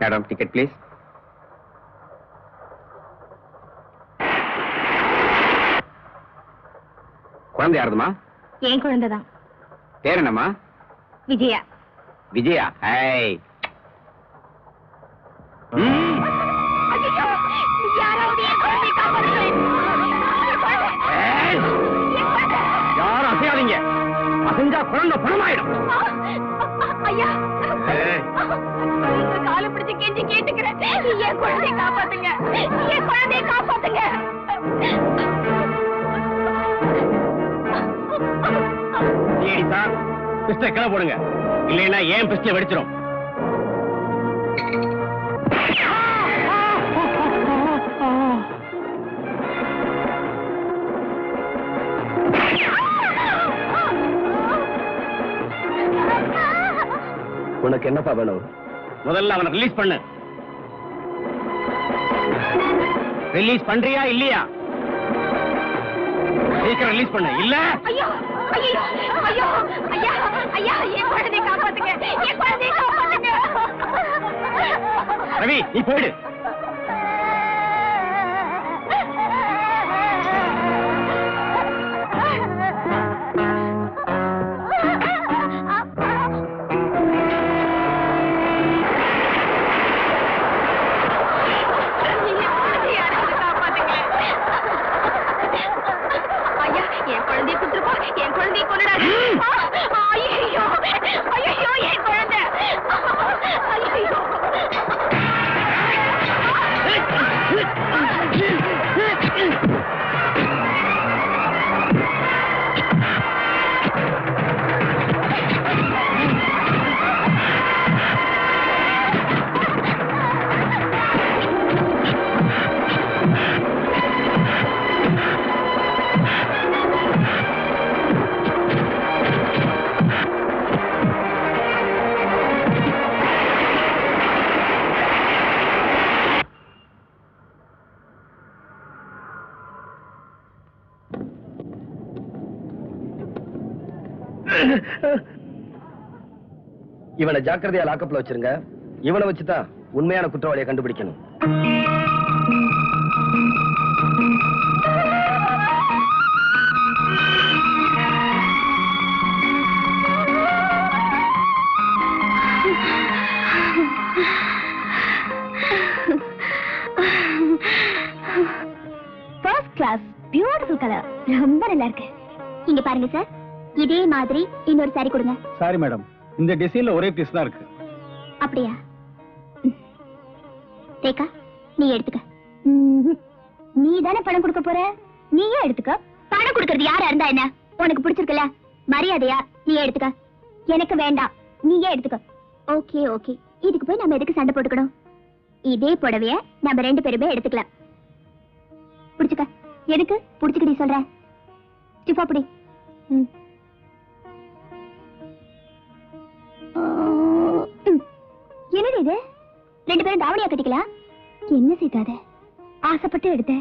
Madam ticket please. குழந்தை யாருதுமா? என் குழந்தைதான். பேர் என்னம்மா? விஜயா. விஜயா? ஏய் யாரும் அசையாதீங்க. அசைஞ்சா குழந்தை பணமாயிடும். ஐயா காலை பிடிச்சு கெஞ்சி கேட்டுக்கிறேன். என் குழந்தையை காப்பாத்துங்க. என் குழந்தையை காப்பாத்துங்க. ஏடி சார் பிஸ்டல் கிளை போடுங்க. இல்லைன்னா ஏன் பிஸ்டல் வெடிச்சிடும். உனக்கு என்னப்பா வேணும்? முதல்ல அவனை ரிலீஸ் பண்ணு. ரிலீஸ் பண்றியா இல்லையா? சீக்கிரம் ரிலீஸ் பண்ணு. இல்ல ஐயோ ஐயோ ஐயோ ஐயா ஐயா என் குழந்தையை காப்பாத்துங்க. என் குழந்தையை காப்பாத்துங்க. ரவி நீ போயிடு. இவனை ஜாக்கிரதையா லாக்கப்ல வச்சிருங்க. இவனை வச்சுதான் உண்மையான குற்றவாளியை கண்டுபிடிக்கணும். First class beautiful colour. ரொம்ப நல்லா இருக்கு. இங்க பாருங்க சார், இதே மாதிரி இன்னொரு சாரி கொடுங்க. சாரி மேடம், இந்த டிசைன்ல ஒரே பீஸ் தான் இருக்கு. அப்படியா? ரேகா நீ எடுத்துக்க. நீ தானே பணம் கொடுக்க போற, நீயே எடுத்துக்க. பணம் கொடுக்கறது யாரா இருந்தா என்ன? உனக்கு பிடிச்சிருக்கல, மரியாதையா நீ எடுத்துக்க. எனக்கு வேண்டாம், நீயே எடுத்துக்க. ஓகே ஓகே, இதுக்கு போய் நம்ம எதுக்கு சண்டை போட்டுக்கணும்? இதே புடவைய நம்ம 2 பேருமே எடுத்துக்கலாம். பிடிச்சுக்க. எதுக்கு பிடிச்சுக்கடி சொல்ற? ஸ்டிஃபா பிடி. என்னடி இது? 2 பேரும் தாவணியா கட்டிக்கலாம். என்ன செய்தாத? ஆசைப்பட்டு எடுத்த,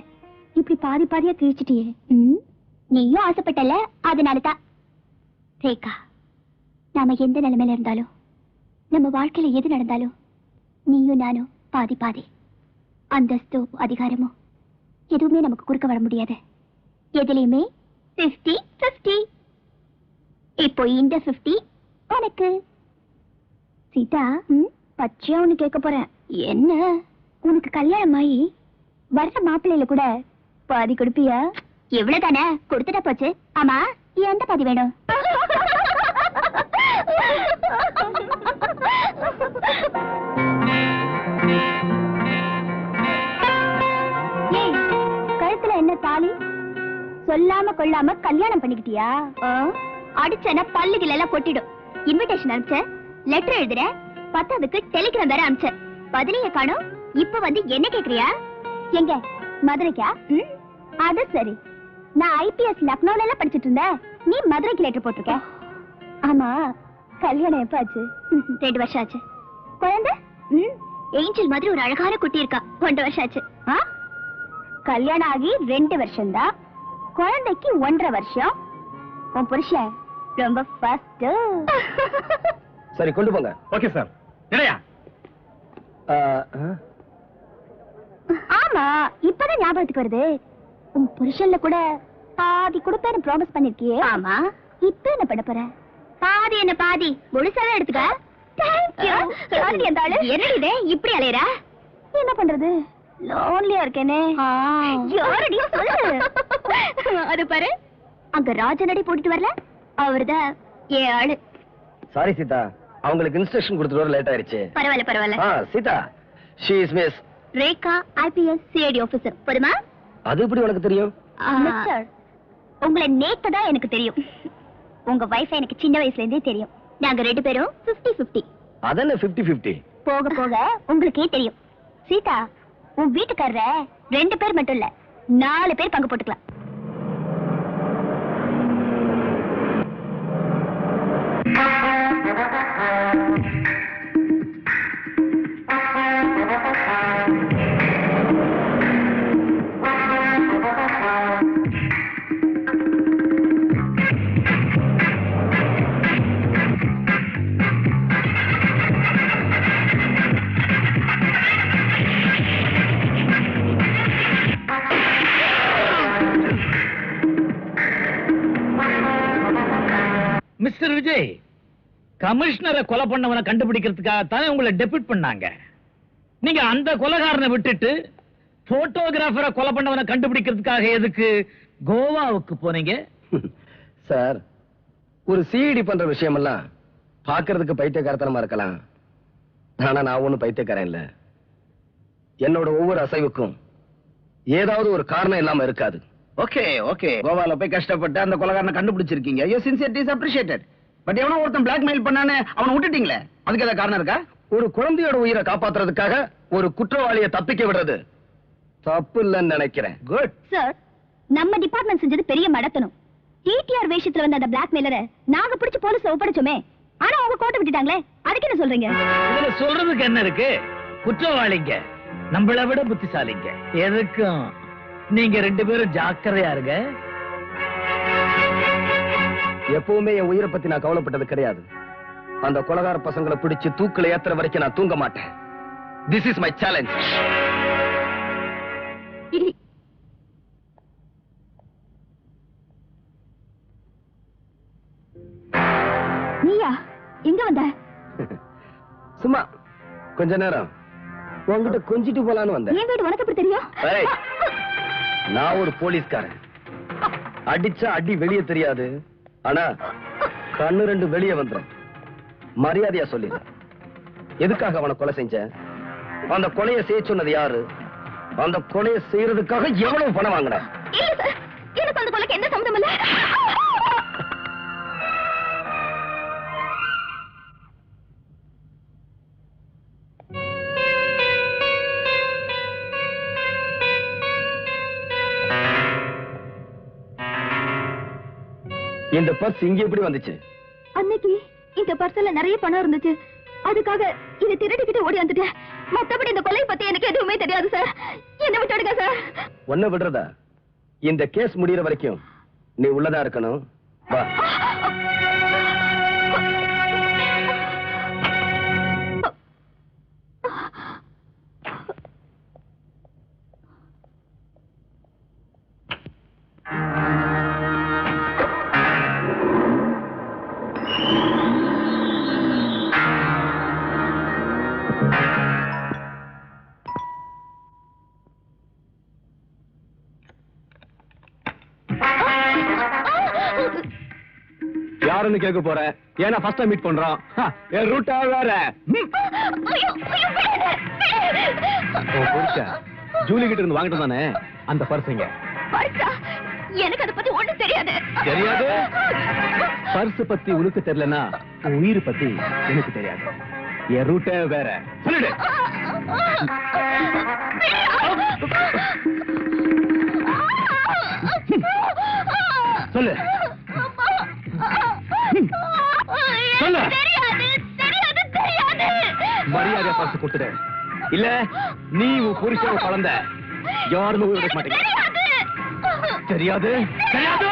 இப்படி பாதி பாதியா கிழிச்சிட்டியே. நீயும் ஆசைப்பட்டல, அதனாலதான். ரேகா, நாம எந்த நிலைமையில இருந்தாலும், நம்ம வாழ்க்கையில எது நடந்தாலும், நீயும் நானும் பாதி பாதி. அந்தஸ்தோ அதிகாரமோ எதுவுமே நமக்கு குறுக்க வர முடியாது. எதுலையுமே 50-50. இப்போ இந்த 50 உனக்கு. சீதா, பச்சையா ஒண்ணு கேட்க போறேன். என்ன? உனக்கு கல்யாணம் ஆகி வர்ற மாப்பிள்ளையில கூட பாதி கொடுப்பியா? எவ்வளவுதானே கொடுத்துட்டா போச்சு. ஆமா, எந்த பாதி வேணும்? கழுத்துல என்ன தாலி? சொல்லாம கொள்ளாம கல்யாணம் பண்ணிக்கிட்டியா? அடிச்சனா பல்லுகள் எல்லாம் கொட்டிடும். இன்விடேஷன் அனுப்பிச்ச, லெட்டர் எழுதுற, 10க்கு டெலிகிராம் வேற அனுப்பிச்ச, பதிலையே காணோம். இப்ப வந்து என்ன கேக்குறியா? எங்க மதுரைக்கா? அது சரி. நான் ஐபிஎஸ் லக்னோல எல்லாம் படிச்சிட்டு இருந்தேன், நீ மதுரைக்கு லெட்டர் போட்டிருக்க. ஆமா, கல்யாணம் எப்ப ஆச்சு? 2 வருஷம் ஆச்சு. குழந்தை? ஏஞ்சல் மாதிரி ஒரு அழகான குட்டி இருக்கா. 1 வருஷம் ஆச்சு. கல்யாணம் ஆகி 2 வருஷம் தான், குழந்தைக்கு 1.5 வருஷம். உன் புருஷன் ரொம்ப ஃபாஸ்ட். சரி கொண்டு போங்க. Okay sir. இல்லையா ஆமா, இப்பதான் ஞாபகத்துக்கு வருது. உன் புருஷன்ல கூட பாதி கொடுப்பேன்னு ப்ராமிஸ் பண்ணிருக்கியே. ஆமா, இப்ப என்ன பண்ண போற? பாதி என்ன பாதி முழுசாவே எடுத்துக்க. என்ன இது இப்படி அலையற? என்ன பண்றது, லோன்லியா இருக்கேனே. அது பாரு, அங்க ராஜனடி போட்டுட்டு வரல, அவர்தான் ஏன் ஆளு. சாரி சீதா, அவங்களுக்கு இன்ஸ்ட்ரக்ஷன் கொடுத்துட்டு வர லேட் ஆயிருச்சு. பரவாயில்ல பரவாயில்ல. Sita, she is Miss Rekha, IPS CID officer. போதுமா? அது எப்படி உனக்கு தெரியும்? மிஸ்டர், உங்களை நேத்து தான் எனக்கு தெரியும். உங்க வைஃப் எனக்கு சின்ன வயசுல இருந்தே தெரியும். நாங்க 2 பேரும் 50-50. அதென்ன 50-50? போக போக உங்களுக்கே தெரியும். சீதா, உன் வீட்டுக்காரர 2 பேர் மட்டும் இல்ல, 4 பேர் பங்கு போட்டுக்கலாம். மிஸ்டர் விஜய், கமிஷனரை கொலை பண்ணவனை கண்டுபிடிக்கிறதுக்காக தானே உங்களை டெபியூட் பண்ணாங்க. நீங்க அந்த கொலைகாரனை விட்டுட்டு போட்டோகிராஃபரை கொலை பண்ணவனை கண்டுபிடிக்கிறதுக்காக எதுக்கு கோவாவுக்கு போனீங்க? சார், ஒரு சிஐடி பண்ற விஷயமெல்லாம் பாக்குறதுக்கு பைத்தியக்காரத்தனமா இருக்கலாம். ஆனா நான் ஒண்ணும் பைத்தியக்காரன் இல்ல. என்னோட ஒவ்வொரு அசைவுக்கும் ஏதாவது ஒரு காரணம் இல்லாம இருக்காது. ஓகே ஓகே, கோவால போய் கஷ்டப்பட்டு அந்த கொலைகாரனை கண்டுபிடிச்சிருக்கீங்க. Your sincerity is appreciated. But எவனோ ஒருத்தன் பிளாக்மெயில் பண்ணானே, அவனை விட்டுட்டீங்களே, அதுக்கு ஏதாவது காரணம் இருக்கா? ஒரு குழந்தையோட உயிரை காப்பாத்துறதுக்காக ஒரு குற்றவாளியை தப்பிக்க விடுறது தப்பு இல்லைன்னு நினைக்கிறேன். குட் சார், நம்ம டிபார்ட்மெண்ட் செஞ்சது பெரிய மடத்தனம். டிடிஆர் வேஷத்துல வந்த அந்த பிளாக்மெயிலரை நாங்க பிடிச்சு போலீஸ்ல ஒப்படைச்சோமே, ஆனா அவங்க கோட்டை விட்டுட்டாங்களே, அதுக்கு என்ன சொல்றீங்க? இதுல சொல்றதுக்கு என்ன இருக்கு? குற்றவாளிங்க நம்மளை விட புத்திசாலிங்க. எதுக்கும் நீங்க 2 பேரும் ஜாக்கிரதையா இருங்க. எப்பவுமே என் உயிரை பத்தி நான் கவலைப்பட்டது கிடையாது. அந்த கொலைகார பசங்களை பிடிச்சு தூக்குல ஏத்துற வரைக்கும் நான் தூங்க மாட்டேன். This is my challenge. நீயா எங்க வந்த? சும்மா கொஞ்ச நேரம் உங்ககிட்ட கொஞ்சிட்டு போலான்னு வந்தேன். என் வீடு உனக்கு எப்படி தெரியும்? ஏய், நான் ஒரு போலீஸ்காரன். அடிச்சா அடி வெளியே தெரியாது, ஆனா கண்ணு 2 வெளியே வந்துடும். மரியாதையா சொல்லிடு, எதுக்காக அவனை கொலை செஞ்ச? அந்த கொலையை செய்ய சொன்னது யாரு? அந்த கொலையை செய்யறதுக்காக எவ்வளவு பணம் வாங்கின? இல்ல சார், எனக்கு அந்த கொலைக்கு என்ன சம்பந்தம் இல்ல. இந்த பர்ஸ் இங்க எப்படி வந்துச்சு? அன்னைக்கு இந்த பர்ஸ்ல நிறைய பணம் இருந்துச்சு, அதுக்காக இதை திருடிக்கிட்டு ஓடி வந்துட்டேன். மத்தபடி இந்த கொலை பத்தி எனக்கு எதுவுமே தெரியாது சார். என்ன விட்டுடுங்க சார். ஒன்ன விடுறதா? இந்த கேஸ் முடியற வரைக்கும் நீ உள்ளதா இருக்கணும். வா. யாருன்னு கேட்க போறேன், ஏன்னா ஃபர்ஸ்ட் டைம் மீட் பண்றோம். என் ரூட்டா வேற. ஜூலி கிட்ட இருந்து வாங்கிட்டு தானே அந்த பர்ஸுங்க. எனக்கு அதை பத்தி ஒண்ணும் தெரியாது. தெரியாது? பர்ஸ் பத்தி உனக்கு தெரியலனா உயிர் பத்தி எனக்கு தெரியாது. என் ரூட்டே வேற. சொல்லிடு. சொல்லு. சொல்லு. மரியாதை பார்த்து கொடுத்துடு, இல்ல நீ உன் புருஷன் குழந்தை யாருமே விட மாட்டேங்க. தெரியாது? தெரியாது?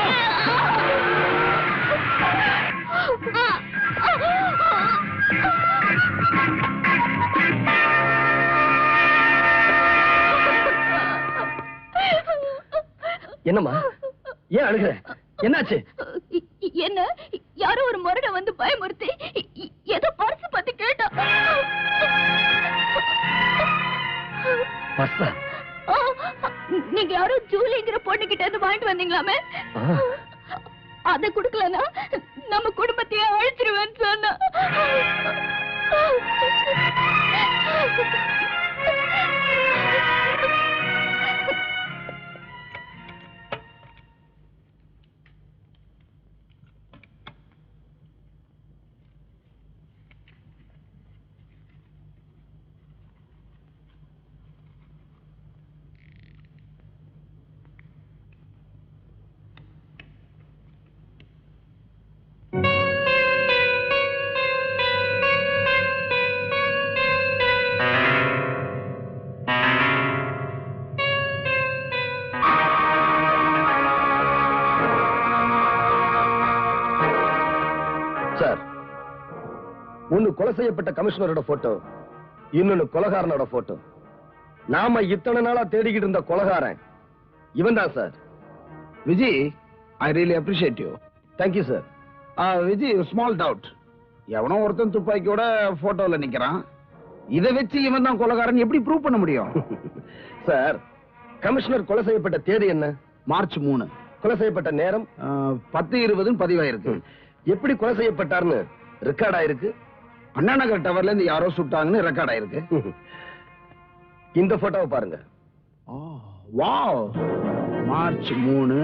என்னம்மா ஏன் அழுகுற? என்னாச்சு? என்ன யாரோ ஒரு முரட வந்து பயமுறுத்தி ஏதோ பர்ஸ் பத்தி கேட்டா. பர்ஸா? நீங்க யாரோ ஜூலிங்கிற பொண்ணு கிட்ட இருந்து வாங்கிட்டு வந்தீங்களாமே, அத குடுக்கலனா நம்ம குடும்பத்தையே அழிச்சிருவேன்னு சொன்னா. சார், ஒன்னு கொலை செய்யப்பட்ட கமிஷனரோட போட்டோ, இன்னொன்னு கொலைகாரனோட போட்டோ. நாம இத்தனை நாளா தேடிக்கிட்டு இருந்த கொலைகாரன் இவன் தான் sir. Vijay, I really appreciate you. Thank you sir. Vijay, small doubt. எவனோ ஒருத்தன் துப்பாக்கியோட போட்டோல நிக்கிறான். இதை வச்சு இவன் தான் கொலைகாரன் எப்படி ப்ரூவ் பண்ண முடியும்? சார், கமிஷனர் கொலை செய்யப்பட்ட தேதி என்ன? மார்ச் 3. கொலை செய்யப்பட்ட நேரம் 10:20 பதிவாயிருக்கு. எப்படி கொலை செய்யப்பட்டார்னு ரெக்கார்ட் ஆயிருக்கு. அண்ணா நகர் டவர்ல இருந்து யாரோ சுட்டாங்கன்னு ரெக்கார்ட் ஆயிருக்கு. இந்த போட்டோவை பாருங்க. வாவ், மார்ச் 3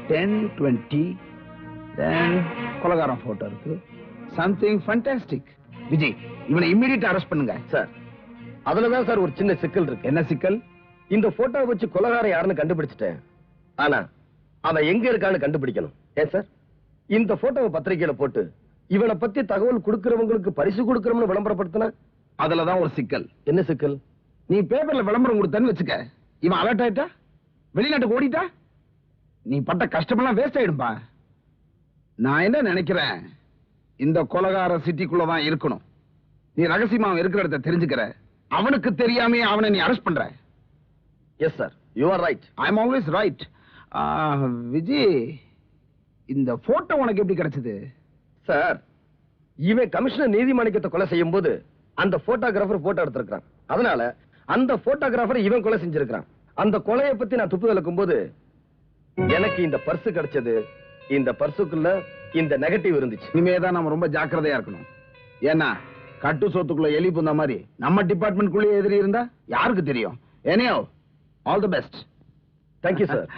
10:20 கொலைகாரன் போட்டோ இருக்கு. Something fantastic. விஜய், இவனை இமிடியேட் அரெஸ்ட் பண்ணுங்க. சார், அதுலதான் சார் ஒரு சின்ன சிக்கல் இருக்கு. என்ன சிக்கல்? இந்த போட்டோவை வச்சு கொலைகாரன் யாருன்னு கண்டுபிடிச்சிட்டேன். ஆனா அவன் எங்க இருக்கான்னு கண்டுபிடிக்கணும். ஏன் சார், இந்த போட்டோவை பத்திரிகையில போட்டு இவனை பத்தி தகவல் கொடுக்கிறவங்களுக்கு பரிசு கொடுக்கறோம்னு விளம்பரப்படுத்தினா அதுலதான் ஒரு சிக்கல். என்ன சிக்கல்? நீ பேப்பர்ல விளம்பரம் கொடுத்தன்னு வச்சுக்க, இவன் அலர்ட் ஆயிட்டா, வெளிநாட்டுக்கு ஓடிட்டா, நீ பட்ட கஷ்டமெல்லாம் வேஸ்ட் ஆயிடும்பா. நான் என்ன நினைக்கிறேன், இந்த கொலைகார சிட்டிக்குள்ளதான் இருக்கணும். நீ ரகசியமா அவன் இருக்கிற இடத்தை தெரிஞ்சுக்கிற, அவனுக்கு தெரியாமே அவனை நீ அரெஸ்ட் பண்ற. Yes sir, you are right. I am always right. Vijay, இந்த போட்டோ உனக்கு எப்படி கிடைச்சது? சார், இவன் கமிஷனர் நீதிமன்றத்தை கொலை செய்யும் போது அந்த போட்டோகிராஃபர் போட்டோ எடுத்திருக்கான். அதனால அந்த போட்டோகிராஃபர் இவன் கொலை செஞ்சிருக்கான். அந்த கொலையை பத்தி நான் துப்பு விளக்கும் போது எனக்கு இந்த பர்ஸ் கிடைச்சது. இந்த பர்சுக்குள்ள இந்த நெகட்டிவ் இருந்துச்சு. இனிமேதான் நம்ம ரொம்ப ஜாக்கிரதையா இருக்கணும். ஏன்னா கட்டு சொத்துக்குள்ள எலி புந்த மாதிரி நம்ம டிபார்ட்மெண்ட்குள்ளே எதிரி இருந்தா யாருக்கு தெரியும்? Anyway, all the best. Thank you sir.